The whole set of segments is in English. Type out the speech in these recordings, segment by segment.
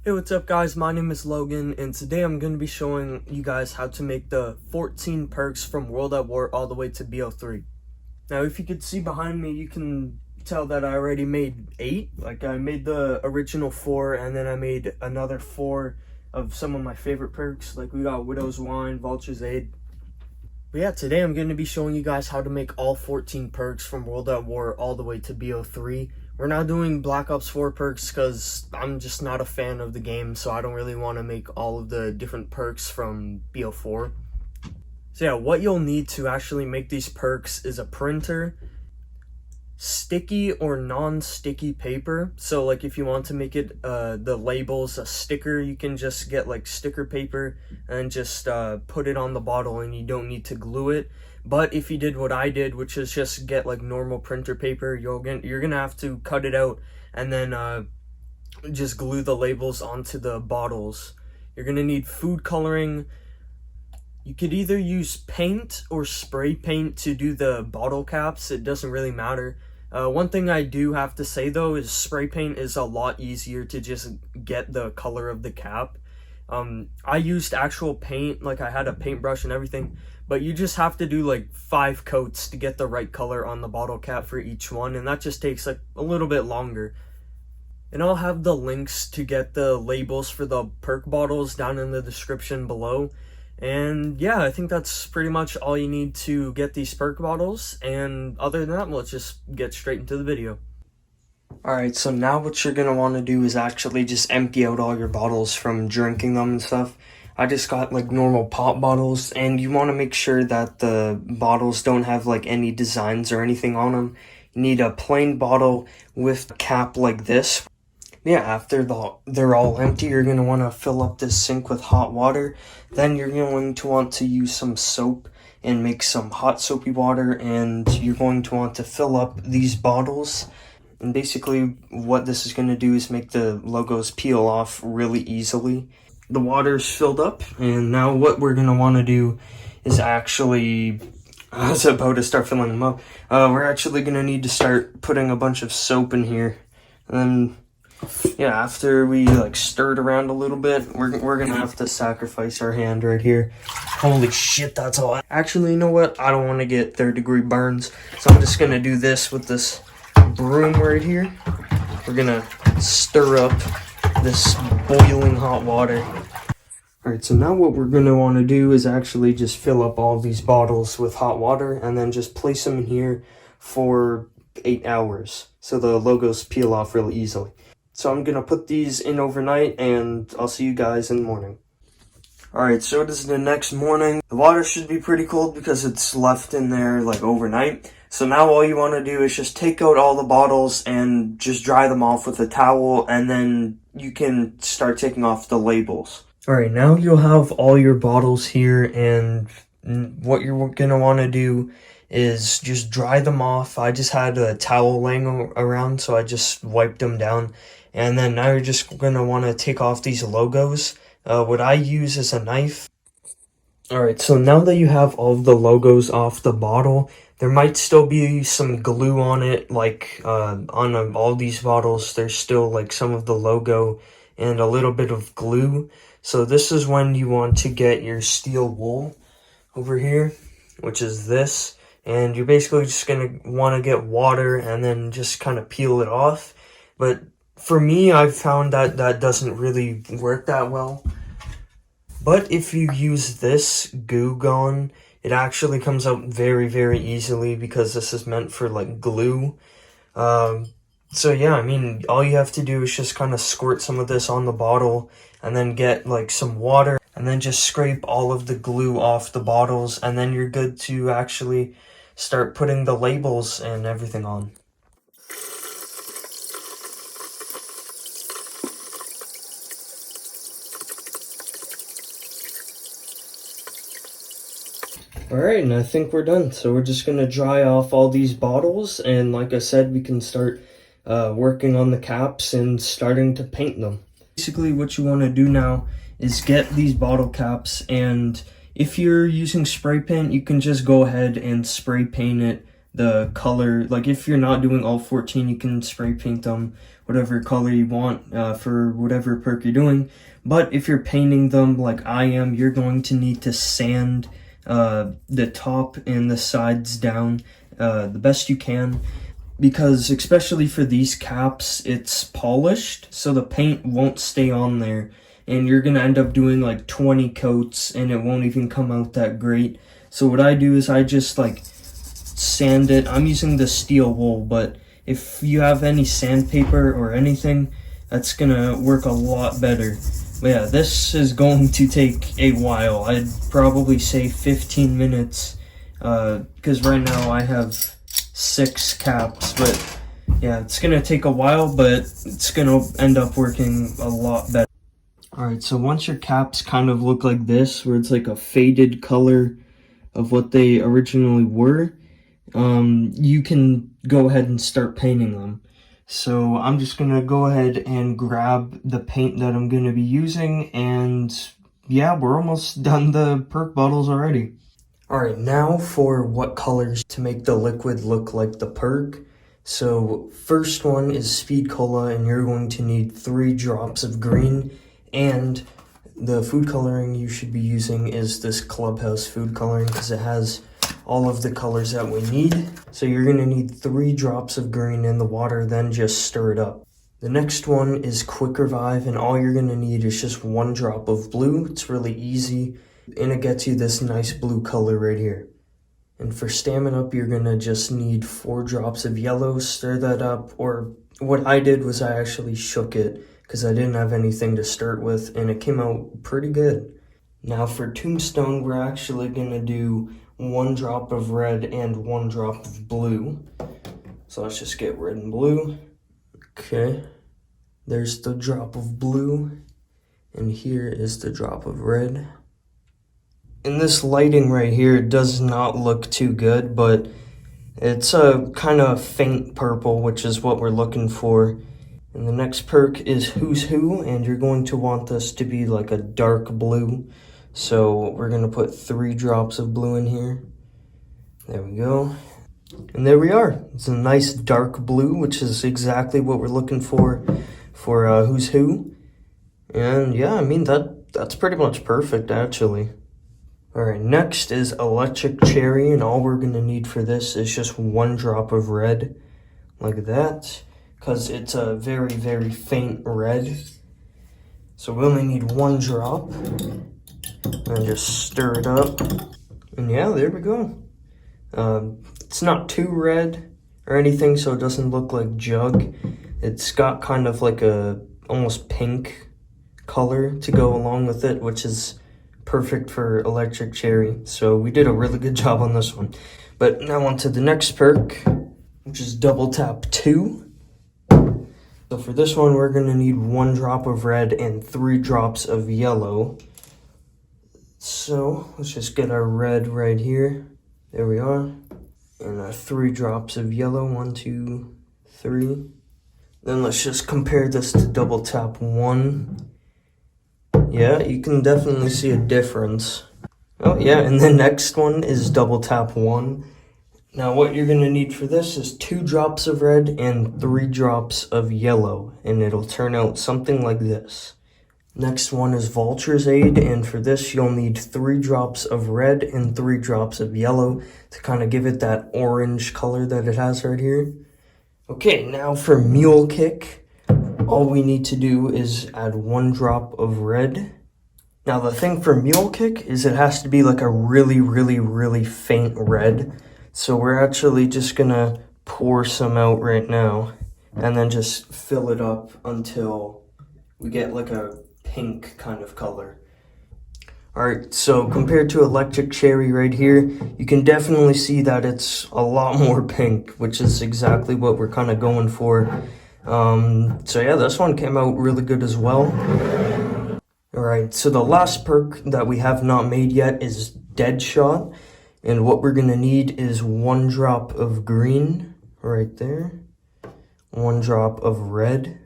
Hey, what's up guys? My name is Logan, and today I'm going to be showing you guys how to make the 14 perks from World at War all the way to BO3. Now, if you could see behind me, you can tell that I already made 8. Like, I made the original 4, and then I made another 4 of some of my favorite perks. Like, we got Widow's Wine, Vulture's Aid. But yeah, today I'm going to be showing you guys how to make all 14 perks from World at War all the way to BO3. We're not doing Black Ops 4 perks because I'm just not a fan of the game, so I don't really want to make all of the different perks from BO4. So yeah, what you'll need to actually make these perks is a printer, sticky or non-sticky paper. So like if you want to make it the labels a sticker, you can just get like sticker paper and just put it on the bottle, and you don't need to glue it. But if you did what I did, which is just get like normal printer paper, you're gonna have to cut it out and then just glue the labels onto the bottles. You're gonna need food coloring. You could either use paint or spray paint to do the bottle caps. It doesn't really matter. One thing I do have to say though is spray paint is a lot easier to just get the color of the cap. I used actual paint, like I had a paintbrush and everything, but you just have to do like 5 coats to get the right color on the bottle cap for each one, and that just takes like a little bit longer. And I'll have the links to get the labels for the perk bottles down in the description below. And yeah, I think that's pretty much all you need to get these perk bottles, and other than that, let's just get straight into the video. Alright, so now what you're going to want to do is actually just empty out all your bottles from drinking them and stuff. I just got like normal pop bottles, and you want to make sure that the bottles don't have like any designs or anything on them. You need a plain bottle with a cap like this. Yeah, after they're all empty, you're going to want to fill up this sink with hot water. Then you're going to want to use some soap and make some hot soapy water, and you're going to want to fill up these bottles. And basically what this is going to do is make the logos peel off really easily. The water's filled up, and now what we're going to want to do is actually, I was about to start filling them up. We're actually going to need to start putting a bunch of soap in here. And then yeah, after we like stir it around a little bit, we're gonna have to sacrifice our hand right here. Holy shit, that's all. Actually, you know what? I don't want to get third-degree burns, so I'm just gonna do this with this broom right here. We're gonna stir up this boiling hot water. Alright, so now what we're gonna want to do is actually just fill up all these bottles with hot water and then just place them in here for 8 hours so the logos peel off really easily. So I'm going to put these in overnight, and I'll see you guys in the morning. Alright, so it is the next morning. The water should be pretty cold because it's left in there like overnight. So now all you want to do is just take out all the bottles and just dry them off with a towel, and then you can start taking off the labels. Alright, now you'll have all your bottles here, and what you're going to want to do is just dry them off. I just had a towel laying around, so I just wiped them down. And then now you're just going to want to take off these logos. What I use is a knife. Alright, so now that you have all of the logos off the bottle, there might still be some glue on it, like on all these bottles, there's still like some of the logo and a little bit of glue. So this is when you want to get your steel wool over here, which is this. And you're basically just going to want to get water and then just kind of peel it off. But for me, I've found that that doesn't really work that well. But if you use this goo gun, it actually comes out very, very easily because this is meant for like glue. So yeah, I mean, all you have to do is just kind of squirt some of this on the bottle and then get like some water and then just scrape all of the glue off the bottles, and then you're good to actually start putting the labels and everything on. Alright, and I think we're done. So we're just going to dry off all these bottles, and like I said, we can start working on the caps and starting to paint them. Basically what you want to do now is get these bottle caps, and if you're using spray paint, you can just go ahead and spray paint it the color. Like if you're not doing all 14, you can spray paint them whatever color you want for whatever perk you're doing. But if you're painting them like I am, you're going to need to sand the top and the sides down the best you can, because especially for these caps, it's polished, so the paint won't stay on there, and you're gonna end up doing like 20 coats and it won't even come out that great. So what I do is I just like sand it. I'm using the steel wool, but if you have any sandpaper or anything, that's gonna work a lot better. But yeah, this is going to take a while. I'd probably say 15 minutes, because right now I have 6 caps, but yeah, it's gonna take a while, but it's gonna end up working a lot better. Alright, so once your caps kind of look like this, where it's like a faded color of what they originally were, you can go ahead and start painting them. So I'm just gonna go ahead and grab the paint that I'm gonna be using, and yeah, we're almost done the perk bottles already. Alright, now for what colors to make the liquid look like the perk. So first one is Speed Cola, and you're going to need 3 drops of green, and the food coloring you should be using is this Clubhouse food coloring, because it has all of the colors that we need. So you're going to need 3 drops of green in the water, then just stir it up. The next one is Quick Revive, and all you're going to need is just 1 drop of blue. It's really easy, and it gets you this nice blue color right here. And for Stamina Up, you're going to just need 4 drops of yellow. Stir that up, or what I did was I actually shook it, because I didn't have anything to start with, and it came out pretty good. Now for Tombstone, we're actually going to do 1 drop of red and 1 drop of blue. So let's just get red and blue. Okay, there's the drop of blue, and here is the drop of red. And this lighting right here does not look too good, but it's a kind of faint purple, which is what we're looking for. And the next perk is Who's Who, and you're going to want this to be like a dark blue. So we're going to put 3 drops of blue in here. There we go. And there we are. It's a nice dark blue, which is exactly what we're looking for Who's Who. And yeah, I mean, that's pretty much perfect, actually. Alright, next is Electric Cherry, and all we're going to need for this is just 1 drop of red, like that, because it's a very, very faint red. So we only need 1 drop, and just stir it up, and yeah, there we go. It's not too red or anything, so it doesn't look like jug. It's got kind of like a almost pink color to go along with it, which is perfect for Electric Cherry. So we did a really good job on this one. But now on to the next perk, which is Double Tap 2. So for this one, we're going to need 1 drop of red and 3 drops of yellow. So let's just get our red right here. There we are. And our 3 drops of yellow. 1, 2, 3. Then let's just compare this to Double Tap 1. Yeah, you can definitely see a difference. Oh yeah, and the next one is Double Tap 1. Now what you're going to need for this is 2 drops of red and 3 drops of yellow, and it'll turn out something like this. Next one is Vulture's Aid, and for this you'll need 3 drops of red and 3 drops of yellow to kind of give it that orange color that it has right here. Okay, now for Mule Kick. All we need to do is add 1 drop of red. Now the thing for Mule Kick is it has to be like a really, really, really faint red. So we're actually just gonna pour some out right now and then just fill it up until we get like a pink kind of color. Alright, so compared to Electric Cherry right here, you can definitely see that it's a lot more pink, which is exactly what we're kind of going for. So yeah, this one came out really good as well. Alright, so the last perk that we have not made yet is Deadshot. And what we're going to need is 1 drop of green right there. 1 drop of red.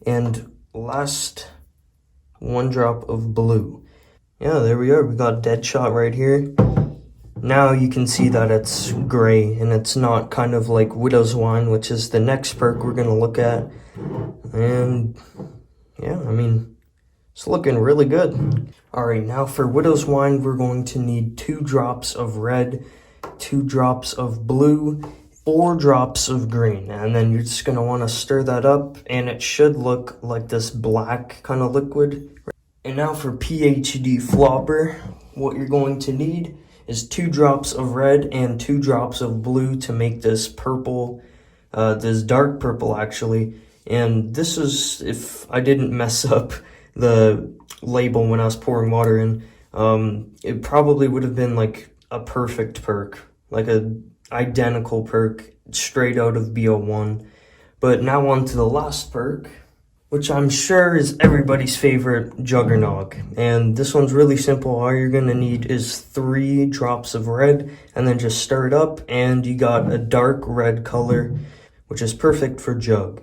And last, 1 drop of blue. Yeah, there we are. We got Deadshot right here. Now you can see that it's gray and it's not kind of like Widow's Wine, which is the next perk we're gonna look at. And yeah, I mean, it's looking really good. All right, now for Widow's Wine, we're going to need 2 drops of red, 2 drops of blue, 4 drops of green, and then you're just gonna wanna stir that up, and it should look like this black kind of liquid. And now for PhD Flopper, what you're going to need is 2 drops of red and 2 drops of blue to make this purple, this dark purple actually. And this is, if I didn't mess up the label when I was pouring water in, it probably would have been like a perfect perk, like a identical perk straight out of BO1. But now on to the last perk, which I'm sure is everybody's favorite, Juggernog. And this one's really simple. All you're gonna need is 3 drops of red, and then just stir it up, and you got a dark red color, which is perfect for Jug.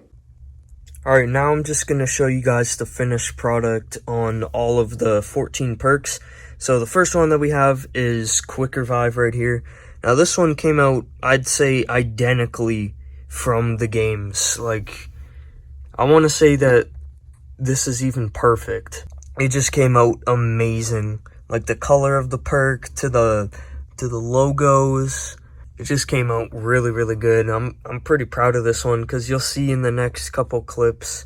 Alright, now I'm just gonna show you guys the finished product on all of the 14 perks. So the first one that we have is Quick Revive right here. Now this one came out, I'd say, identically from the games. Like, I want to say that this is even perfect. It just came out amazing. Like the color of the perk to the logos, it just came out really, really good. I'm pretty proud of this one because you'll see in the next couple clips,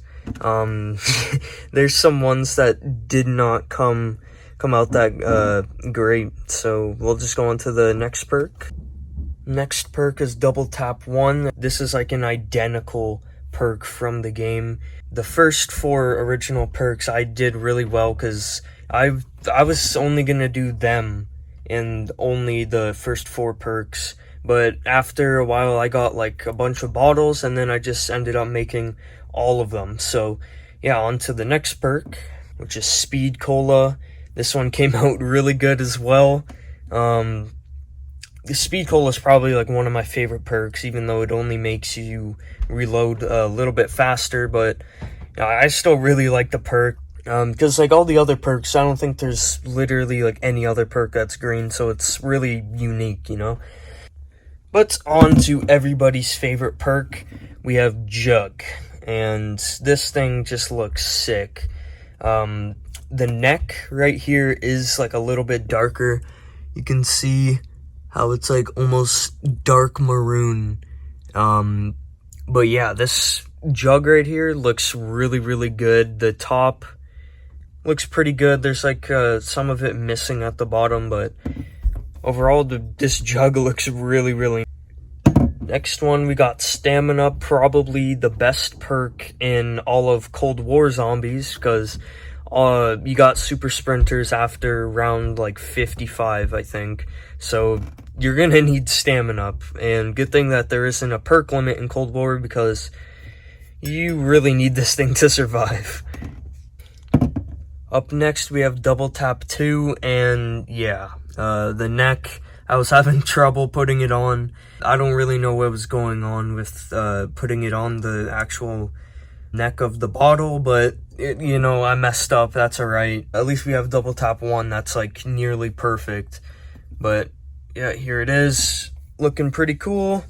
there's some ones that did not come out that great. So we'll just go on to the next perk. Next perk is Double Tap 1. This is like an identical perk from the game. The first 4 original perks I did really well because I was only gonna do them and only the first 4 perks, but after a while I got like a bunch of bottles and then I just ended up making all of them. So yeah, on to the next perk, which is Speed Cola. This one came out really good as well. The Speed Cola is probably like one of my favorite perks, even though it only makes you reload a little bit faster, but I still really like the perk. Because like all the other perks, I don't think there's literally like any other perk that's green, so it's really unique, you know? But on to everybody's favorite perk, we have Jug, and this thing just looks sick. The neck right here is like a little bit darker. You can see how it's like almost dark maroon. But yeah, this Jug right here looks really, really good. The top looks pretty good. There's like some of it missing at the bottom, but overall this Jug looks really, really. Next one, we got Stamina, probably the best perk in all of Cold War Zombies, because you got super sprinters after round like 55, I think. So you're gonna need stamina, and good thing that there isn't a perk limit in Cold War because you really need this thing to survive. Up next, we have Double Tap 2, and yeah, the neck, I was having trouble putting it on. I don't really know what was going on with putting it on the actual neck of the bottle, but you know, I messed up. That's alright. At least we have Double Tap 1 that's like nearly perfect. But yeah, here it is, looking pretty cool.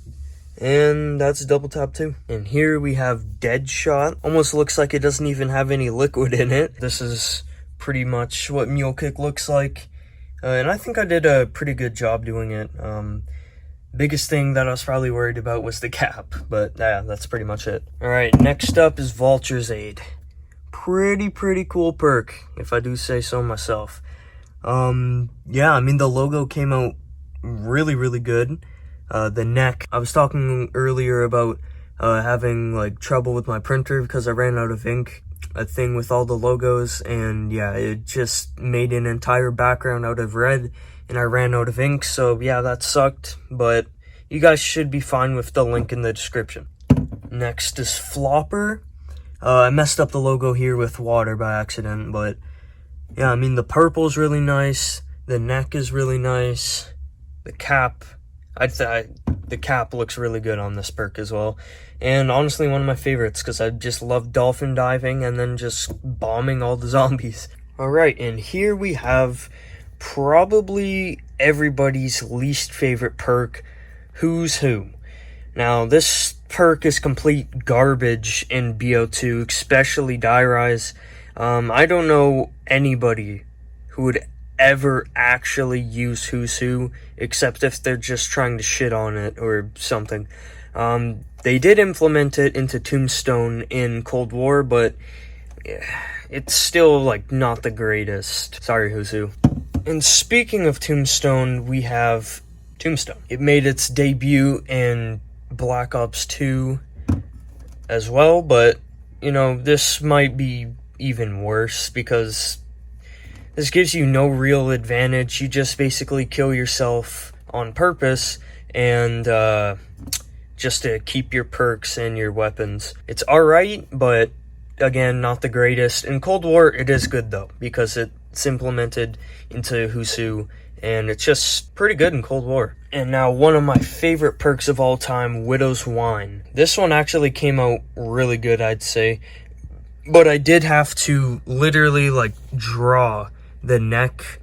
And that's Double Tap 2. And here we have Dead Shot. Almost looks like it doesn't even have any liquid in it. This is pretty much what Mule Kick looks like. And I think I did a pretty good job doing it. Biggest thing that I was probably worried about was the cap, but yeah, that's pretty much it. Alright, next up is Vulture's Aid. Pretty cool perk, if I do say so myself. Yeah, I mean, the logo came out really good. The neck, I was talking earlier about having like trouble with my printer because I ran out of ink, a thing with all the logos, and yeah, it just made an entire background out of red and I ran out of ink, so yeah, that sucked, but you guys should be fine with the link in the description. Next is Flopper. I messed up the logo here with water by accident, but yeah, I mean, the purple's really nice, the neck is really nice, the cap, I'd say the cap looks really good on this perk as well. And honestly, one of my favorites, because I just love dolphin diving and then just bombing all the zombies. Alright, and here we have probably everybody's least favorite perk, Who's Who. Now, this perk is complete garbage in BO2, especially Die Rise. I don't know anybody who would ever actually use Who's Who, except if they're just trying to shit on it or something. They did implement it into Tombstone in Cold War, but it's still, like, not the greatest. Sorry, Who's Who. And speaking of Tombstone, we have Tombstone. It made its debut in Black Ops 2 as well, but, you know, this might be even worse because this gives you no real advantage. You just basically kill yourself on purpose and just to keep your perks and your weapons. It's alright, but again, not the greatest. In Cold War, it is good though, because it's implemented into Who's Who, and it's just pretty good in Cold War. And now, one of my favorite perks of all time, Widow's Wine. This one actually came out really good, I'd say, but I did have to literally, like, draw the neck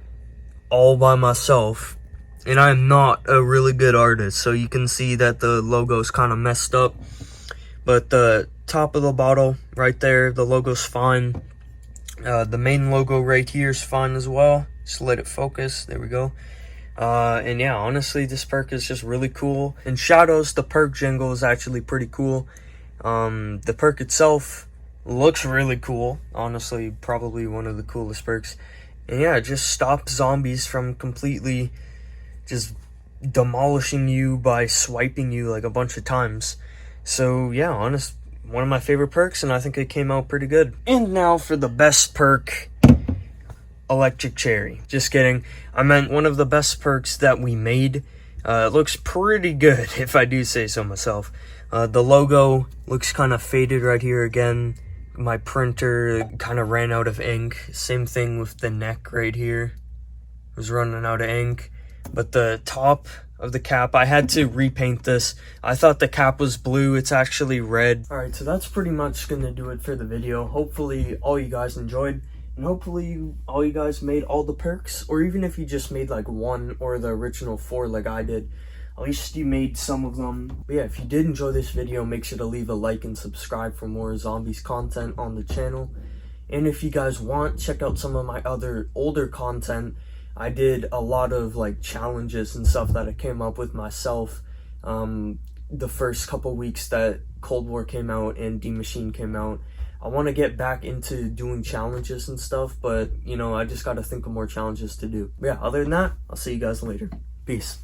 all by myself, and I'm not a really good artist, so you can see that the logo's kind of messed up, but the top of the bottle right there, the logo's fine. The main logo right here is fine as well. Just let it focus. There we go. And yeah, honestly, this perk is just really cool. In Shadows, the perk jingle is actually pretty cool. The perk itself looks really cool. Honestly, probably one of the coolest perks. And yeah, it just stops zombies from completely just demolishing you by swiping you like a bunch of times. So yeah, one of my favorite perks, and I think it came out pretty good. And now for the best perk, Electric Cherry. Just kidding. I meant one of the best perks that we made. It looks pretty good, if I do say so myself. The logo looks kind of faded right here again. My printer kind of ran out of ink. Same thing with the neck right here. It was running out of ink. But the top of the cap, I had to repaint this. I thought the cap was blue, it's actually red. Alright, so that's pretty much gonna do it for the video. Hopefully all you guys enjoyed, and hopefully all you guys made all the perks, or even if you just made like one or the original 4 like I did, at least you made some of them. But yeah, if you did enjoy this video, make sure to leave a like and subscribe for more zombies content on the channel. And if you guys want, check out some of my other older content. I did a lot of like challenges and stuff that I came up with myself the first couple weeks that Cold War came out and D Machine came out. I want to get back into doing challenges and stuff, but you know, I just got to think of more challenges to do. But yeah, other than that, I'll see you guys later. Peace.